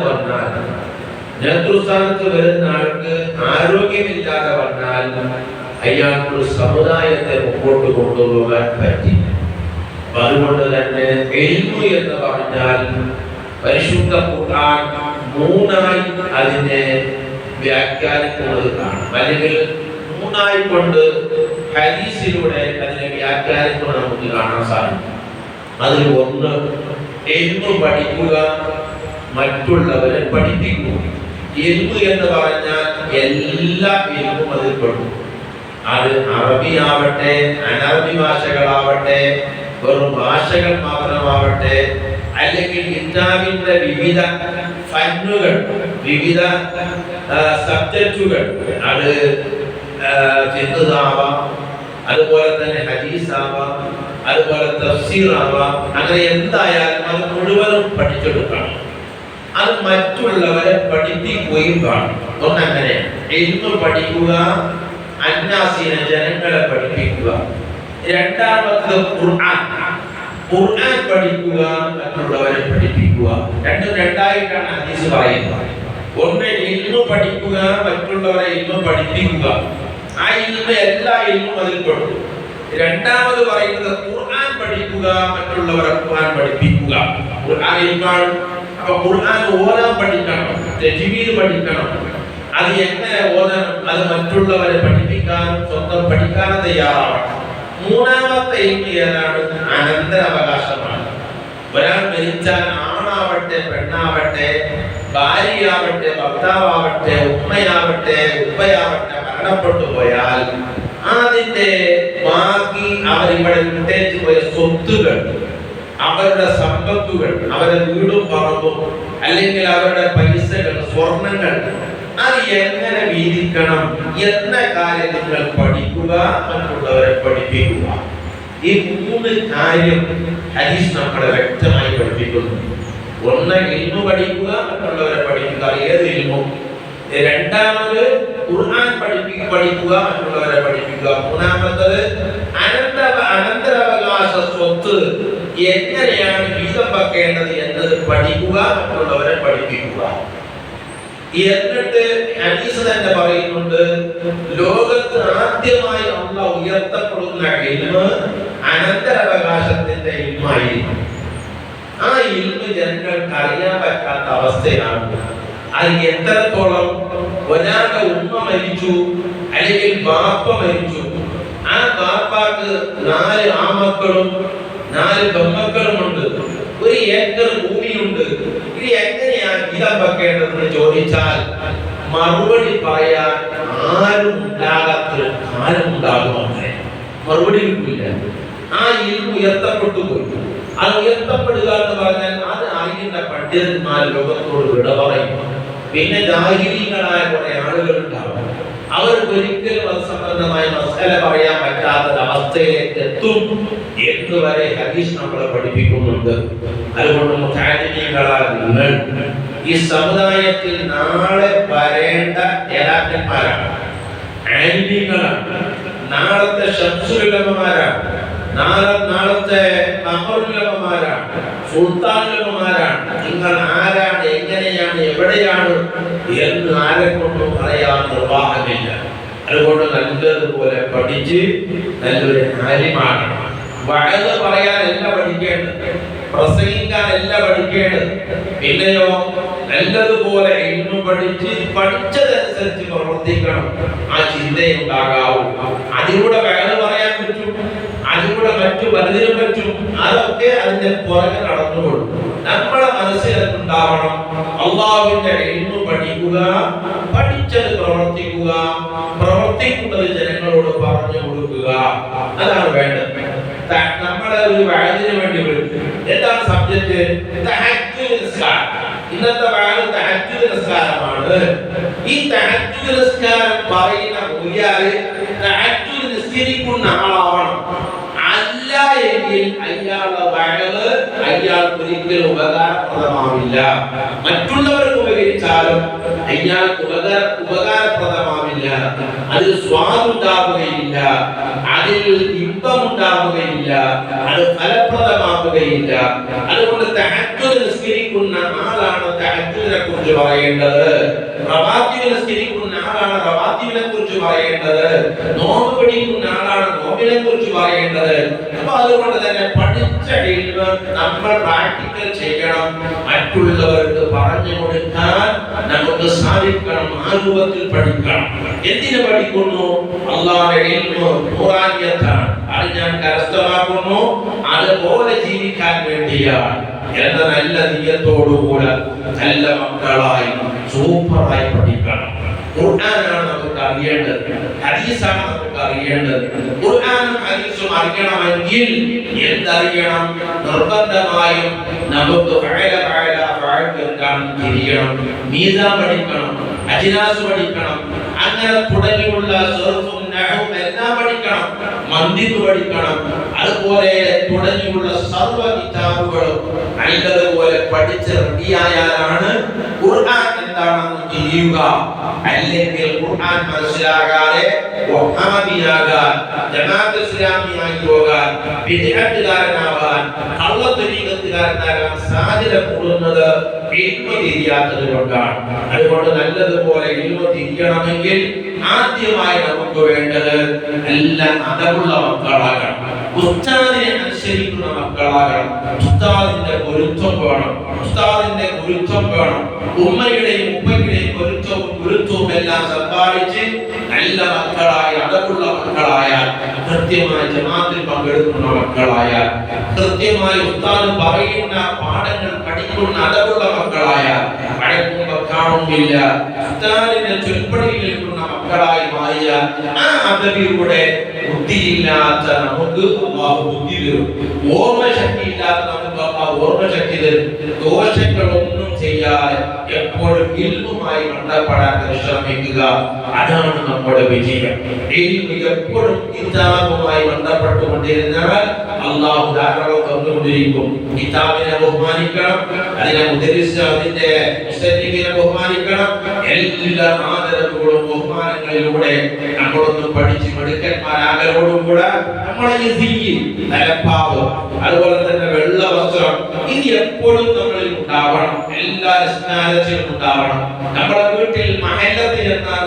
വന്നാൽ, നേതൃസ്ഥാനത്ത് വരുന്ന ആൾക്ക് ആരോഗ്യമില്ലാതെ വന്നാൽ അയാൾക്ക് സമുദായത്തെ മുമ്പോട്ട് കൊണ്ടുപോകാൻ പറ്റില്ല. അതുകൊണ്ട് തന്നെ ഇൽമു എന്ന് പറഞ്ഞാൽ പരിശുദ്ധ ഖുർആൻ മൂന്നായി അതിനെ വ്യാഖ്യാനിക്കുന്നത് കാണാം, അല്ലെങ്കിൽ മൂന്നായി കൊണ്ട് ഹദീസിലൂടെ അതിനെ വ്യാഖ്യാനിക്കുന്നത് നമുക്ക് കാണാൻ സാധിക്കും. അതിൽ ഒന്ന് ഇൽമു പഠിക്കുക, മറ്റുള്ളവരെ പഠിപ്പിക്കുക. ഇൽമു എന്ന് പറഞ്ഞാൽ എല്ലാ ഇൽമും അതിൽ പെടും. അത് അറബിയാവട്ടെ, അനറബി ഭാഷകളാവട്ടെ, വെറും ഭാഷകൾ മാത്രമാവട്ടെ, അല്ലെങ്കിൽ കിതാബിന്റെ വിവിധ ഫന്നുകൾ, വിവിധ സബ്ജക്റ്റുകൾ, അത് ഫിഖ്ഹാവാം, അതുപോലെ തന്നെ ഹദീസാവാം, അതുപോലെ തഫ്സീറാവാം, അങ്ങനെ എന്തായാലും അത് മുഴുവനും പഠിച്ചെടുക്കണം. അത് മറ്റുള്ളവരെ പഠിപ്പിക്കുകയും കാണും. ഒന്നങ്ങനെ ഇൽമു പഠിക്കുക, അന്നാസിനെ ജനങ്ങളെ പഠിപ്പിക്കുക. രണ്ടാമത്തത് ഖുർആൻ പഠിക്കുക, മറ്റുള്ളവരെ പഠിപ്പിക്കുക. രണ്ടും രണ്ടായിട്ടാണ് ഹദീസ് പറയുന്നത്. ഒന്ന് ഇൽമു പഠിക്കുക, മറ്റുള്ളവരെ ഇൽമു പഠിപ്പിക്കുക. ആ ഇൽമു എല്ലാ ഇൽമും അതിൽ പെടും. രണ്ടാമത് പറയുന്നത് ഖുർആൻ പഠിക്കുക, മറ്റുള്ളവരെ ഖുർആൻ പഠിപ്പിക്കുക. ഖുർആൻ ഇൽമാണ്. അപ്പൊ ഖുർആൻ ഓതാൻ പഠിക്കണം, തജ്വീദ് പഠിക്കണം. അത് എങ്ങനെ ഓതണം, അത് മറ്റുള്ളവരെ പഠിപ്പിക്കാനും സ്വന്തം പഠിക്കാനും തയ്യാറാവണം. മൂന്നാമത്തെ ഇൽമു ഏതാണ്? അനന്തരാവകാശമാണ്. ഒരാൾ മരിച്ചാൽ ആണാവട്ടെ പെണ്ണാവട്ടെ, ഭാര്യയാവട്ടെ ഭർത്താവട്ടെ, ഉമ്മയാവട്ടെ ഉപ്പയാവട്ടെ മരണപ്പെട്ടു പോയാൽ അതിന്റെ ബാക്കി അവരിവിടെ വിട്ടേച്ചു പോയ സ്വത്തുകൾ, അവരുടെ സമ്പത്തുകൾ, അവരുടെ വീടും പറമ്പും, അല്ലെങ്കിൽ അവരുടെ പൈസകൾ, സ്വർണങ്ങൾ, അത് എങ്ങനെ വീതിക്കണം എന്ന കാര്യങ്ങൾ പഠിക്കുക, മറ്റുള്ളവരെ പഠിപ്പിക്കുക. ഈ മൂന്ന് കാര്യം ഹദീസ് നമ്മളെ വ്യക്തമായി പഠിപ്പിക്കുന്നു. ഒന്ന് ഇൽമു പഠിക്കുക, മറ്റുള്ളവരെ പഠിക്കുക, ഏത് ഇൽമും. രണ്ടാമത് ഖുർആൻ പഠിക്കുക, മറ്റുള്ളവരെ പഠിപ്പിക്കുക. മൂന്നാമത്തത് അനന്തരാവകാശ സ്വത്ത് എങ്ങനെയാണ് വീതം വെക്കേണ്ടത് എന്നത് പഠിക്കുക, മറ്റുള്ളവരെ പഠിപ്പിക്കുക. എന്നിട്ട് ഹദീസ് തന്നെ പറയുന്നുണ്ട്, ലോകത്ത് ആദ്യമായി അല്ലാഹു ഉയർത്തപ്പെടുന്ന ഇൽമ് അനന്തരാവകാശത്തിന്റെ ഇൽമായിരിക്കും. ആ ഇൽമ് ജനങ്ങൾക്ക് അറിയാൻ പറ്റാത്ത അവസ്ഥയാണ്. അത് എത്രത്തോളം ഒരാളുടെ ഉമ്മ മരിച്ചു, അല്ലെങ്കിൽ ബാപ്പ മരിച്ചു, ആ ബാപ്പാക്ക് 4 ആമക്കളും 4 പെൺമക്കളുമുണ്ട്, 1 ഏക്കർ ഭൂമിയുണ്ട്. ഇത് എങ്ങനെയാണ് വീതം വെക്കേണ്ടതെന്ന് ചോദിച്ചാൽ മറുപടി പറയാൻ ആരും ഉണ്ടാകാത്തൊരു കാലം ഉണ്ടാകുമെന്നേ, മറുപടി കിട്ടില്ല. ആ ഇൽമു ഉയർത്തപ്പെട്ടു പോയി. അത് ഉയർത്തപ്പെടുക എന്ന് പറഞ്ഞാൽ അത് അറിയുന്ന പണ്ഡിതന്മാർ ലോകത്തോട് വിട പറയും. പിന്നെ ജാഹിലീങ്ങളായ കുറെ ആളുകൾ ഉണ്ടാവും. അവർക്ക് ഒരിക്കലും അത് സംബന്ധമായ മസല പറയാൻ പറ്റാത്ത അവസ്ഥയിലേക്ക് എത്തും എന്ന് വരെ ഹദീസ് നമ്മളെ പഠിപ്പിക്കുന്നുണ്ട്. അതുകൊണ്ട് മുതഅല്ലിമീങ്ങളായ നിങ്ങൾ ഈ സമുദായത്തിൽ നാളെ വരേണ്ട നേതാക്കന്മാരാണ്, ആലിമീങ്ങളാണ്, നാളത്തെ ശംസുലുലമമാരാണ്, നാളത്തെ ഖമറുലുലമമാരാണ്, സുൽത്താനുലമമാരാണ്. നിങ്ങൾ ആരാണ്, എങ്ങനെയാണ്, എവിടെയാണ് എന്ന് ആരെക്കൊണ്ടും പറയാൻ നിർവാഹമില്ല. അതുകൊണ്ട് നല്ലതുപോലെ പഠിച്ച് നല്ലൊരു ആലിമാകണം. വഅദ് പറയാനല്ല പഠിക്കേണ്ടത്, പ്രസംഗിക്കാനല്ല പഠിക്കേണ്ടത്. പിന്നെയോ നല്ലതുപോലെ ഇൽമു പഠിച്ച് പഠിച്ചതനുസരിച്ച് പ്രവർത്തിക്കണം. ആ ചിന്തയുണ്ടാകാവൂ. അതിലൂടെ വഅദ് പറയാൻ പറ്റും, അതിലൂടെ മറ്റു പലതിനും പറ്റും. അതൊക്കെ അതിന്റെ പുറകെ നടന്നുകൊള്ളും. നമ്മളെ മനസ്സിലുണ്ടാവണം, അല്ലാഹുവിന്റെ ഇൽമു പഠിക്കുക, പഠിച്ചത് പ്രവർത്തിക്കുക, പ്രവർത്തിക്കുന്നത് ജനങ്ങളോട് പറഞ്ഞു കൊടുക്കുക. അതാണ് വേണ്ടത്. നമ്മളെ ഒരു വഅദിന് വേണ്ടി വിളിച്ചു. എന്താണ് സബ്ജക്ട്? തഹജ്ജുദ് നിസ്കാരം. ഇന്നത്തെ വഅദ് തഹജ്ജുദ് നിസ്കാരമാണ്. ഈ തഹജ്ജുദ് നിസ്കാരം പറയുന്ന മുയ്യാല് തഹജ്ജുദ് നിസ്കരിക്കുന്ന ആളാവണം. അല്ല എങ്കിൽ അയാളുടെ വഅദ് അയാൾക്ക് ഒരിക്കലും ഉപകാരപ്രദമാവില്ല. മറ്റുള്ളവർക്ക് ഉപകരിച്ചാലും അയാൾക്ക് ഉപകാരപ്രദമാവില്ല, അതിൽ സ്വാദുണ്ടാവുകയില്ല, അതിൽ ഇമ്പമുണ്ടാവുകയില്ല, അത് ഫലപ്രദമാവുകയില്ല. അതുകൊണ്ട് തഹജ്ജുദ് നിസ്കരിക്കുന്ന ആളാണ് തഹജ്ജുദിനെ കുറിച്ച് പറയേണ്ടത്, റവാത്തിബ് നിസ്കരിക്കുന്ന ആളാണ് റവാത്തിബിനെ കുറിച്ച് പറയേണ്ടത്, നോമ്പ് പിടിക്കുന്ന ആളാണ് നോമ്പിനെ കുറിച്ച് പറയേണ്ടത്. അപ്പൊ അതുകൊണ്ട് തന്നെ പഠിച്ച ഇൽമ് നമ്മൾ പ്രാക്ടിക്കൽ ചെയ്യണം, മറ്റുള്ളവർക്ക് പറഞ്ഞു കൊടുക്കാൻ നമുക്ക് സാധിക്കണം, ആ രൂപത്തിൽ പഠിക്കണം. എന്തിനു പഠിക്കുന്നു? അല്ലാഹുവിന്റെ ഇൽമ് ഖുർആനിയത്താണ്, അത് ഞാൻ കരസ്ഥമാക്കുന്നു, അതുപോലെ ജീവിക്കാൻ വേണ്ടിയാണ് എന്ന നല്ല നിയത്തോടുകൂടെ നല്ല മക്കളായി സൂപ്പറായി പഠിക്കണം. ഖുർആനാണ് നമുക്ക് അറിയേണ്ടത്, ഹദീസാണ് നമുക്ക് അറിയേണ്ടത്. ഖുർആനും ഹദീസും അറിയണമെങ്കിൽ എന്തറിയണം? നിർബന്ധമായും നമുക്ക് തിരിയണം, മീസാൻ പഠിക്കണം, അജ്നാസ് പഠിക്കണം, അങ്ങനെ തുടങ്ങിയുള്ള സർഫും നഹവും എല്ലാം പഠിക്കണം, മന്തിഖ് പഠിക്കണം. അതുപോലെ തുടങ്ങിയുള്ള സർവ്വ കിതാബുകളും നല്ലതുപോലെ പഠിച്ച് റെഡിയായാലാണ് ഖുർആൻ എന്താണെന്ന് തിരിയുക. അല്ലെങ്കിൽ ഖുർആൻ മനസ്സിലാകാതെ വഹാബിയാകാൻ, ജമാഅത്ത് ഇസ്ലാമിയായി പോകാൻ, ബിദ്അത്തുകാരനാവാൻ, കള്ളത്തരീഖത്തുകാരനാകാൻ സാധ്യത കൂടുന്നത് ഇൽമ് തിരിയാത്തത് കൊണ്ടാണ്. അതുകൊണ്ട് നല്ലതുപോലെ ഇൽമ് തിരിയണമെങ്കിൽ ആദ്യമായി നമുക്ക് വേണ്ടത് എല്ലാം അതവുള്ള മക്കളാകണം, ഉസ്താദിനെ അനുസരിക്കുന്ന മക്കളാകണം, ഉസ്താദിന്റെ പൊരുത്തം വേണം, ഉസ്താദിന്റെ ഗുരുത്വം വേണം. ഉമ്മയുടെയും ഉപ്പയുടെയും പൊരുത്തവും ഗുരുത്വവും എല്ലാം സമ്പാദിച്ച് നല്ല മക്കളായ അതവുള്ള മക്കളായാൽ, കൃത്യമായി ജമാഅത്തിൽ പങ്കെടുക്കുന്ന മക്കളായാൽ, കൃത്യമായി ഉസ്താദ് പറയുന്ന പാഠങ്ങൾ പഠിക്കുന്ന അതവുള്ള മക്കളായാൽ, വഴക്കുമ്പോ കാണുന്നില്ല, ഉസ്താദിന്റെ ചൊൽപ്പടിയിൽ നിൽക്കുന്ന മക്കളായി മാറിയാൽ ആ അതവിലൂടെ ബുദ്ധിയില്ലാത്ത നമുക്ക് അല്ലാഹു ബുദ്ധി തരും, ഓർമ്മശക്തി ഇല്ലാത്ത നമുക്ക് അല്ലാഹു ഓർമ്മശക്തി തരും. ദോഷങ്ങളൊന്നും ചെയ്യാതെ എപ്പോഴും ഇൽമുമായി ബന്ധപ്പെടാൻ ശ്രമിക്കുക, അതാണ് നമ്മുടെ വിജയം. ഇൽമു എപ്പോഴും കിതാബുമായി ബന്ധപ്പെട്ടുകൊണ്ടിരുന്നാൽ അല്ലാഹു ധാരാളം തന്നുകൊണ്ടിരിക്കും. കിതാബിനെ ബഹുമാനിക്കണം, അതിനെ മുദരിസ് അതിന്റെ മുസന്നിഫിനെ ബഹുമാനിക്കണം. എല്ലാ ആദരവുകളും ബഹുമാനങ്ങളിലൂടെ നമ്മളൊന്ന് പഠിച്ച് മിടുക്കന്മാരാകലോടുകൂടെ നമ്മളെ ഈ തലപ്പാവ്, അതുപോലെ തന്നെ വെള്ള വസ്ത്രം, ഇത് എപ്പോഴും നമ്മളിൽ ഉണ്ടാവണം, എല്ലാ സ്നാനത്തിലും ഉണ്ടാവണം. നമ്മുടെ വീട്ടിൽ മഹല്ലത്തിൽ എന്നാൽ